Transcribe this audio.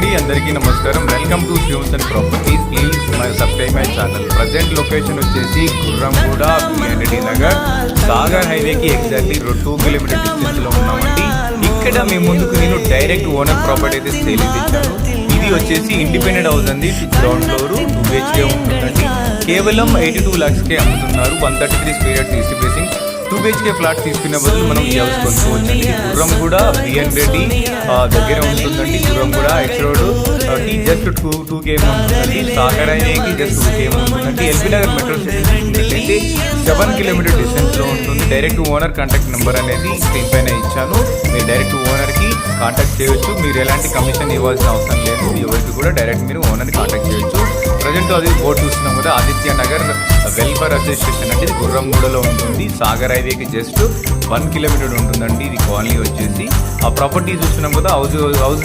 అండి, అందరికీ నమస్కారం. Welcome to Shrivanth and properties. Please subscribe my channel. Present location వచ్చేసి గుర్రంగూడ బిఎన్డి నగర్ సాగర్ హైవేకి ఎగ్జాక్ట్లీ 2 కిలోమీటర్ డిస్టెన్స్ లో ఉన్నామండి. ఇక్కడ మీ ముందుకు నేను డైరెక్ట్ ఓనర్ ప్రాపర్టీ అయితే సేల్ ఇచ్చాను. ఇది వచ్చేసి ఇండిపెండెంట్ హౌస్ అండి. గ్రౌండ్ ఫ్లోర్ 2 BHK ఉంటుందండి. కేవలం 82 lakhs అమ్ముతున్నారు. 133 square yards east facing 2 BHK flat తీసుకునే బదులు మనం ఈ హౌస్ కొనుక్కోవచ్చండి. గుర్రంగూడ బిఎన్డి దగ్గర ఉంటుందండి. Gurramguda X road just 2 km ఉంటుందండి. సాగర్ హైవేకి జస్ట్ 2 km ఉంటుందండి. ఎల్బీ నగర్ మెట్రో స్టేషన్ అయితే 7 కిలోమీటర్ డిస్టెన్స్ లో ఉంటుంది. డైరెక్ట్ ఓనర్ కాంటాక్ట్ నెంబర్ అనేది స్క్రీన్ పైన ఇచ్చాను. మీరు డైరెక్ట్ ఓనర్ కి కాంటాక్ట్ చేయొచ్చు. మీరు ఎలాంటి కమిషన్ ఇవ్వాల్సిన అవసరం లేదు. ఎవరికి కూడా డైరెక్ట్ మీరు ఓనర్ కాంటాక్ట్ చేయొచ్చు. ప్రజెంట్ అది బోర్డు చూస్తున్నాం కదా, ఆదిత్య నగర్ వెల్ఫేర్ అసోసియేషన్ అంటే ఇది గుర్రంగూడలో ఉంటుంది. సాగర్ హైవేకి జస్ట్ 1 కిలోమీటర్ ఉంటుందండి. ఇది కాలనీ వచ్చేసి ఆ ప్రాపర్టీ చూస్తున్నాం కదా, హౌస్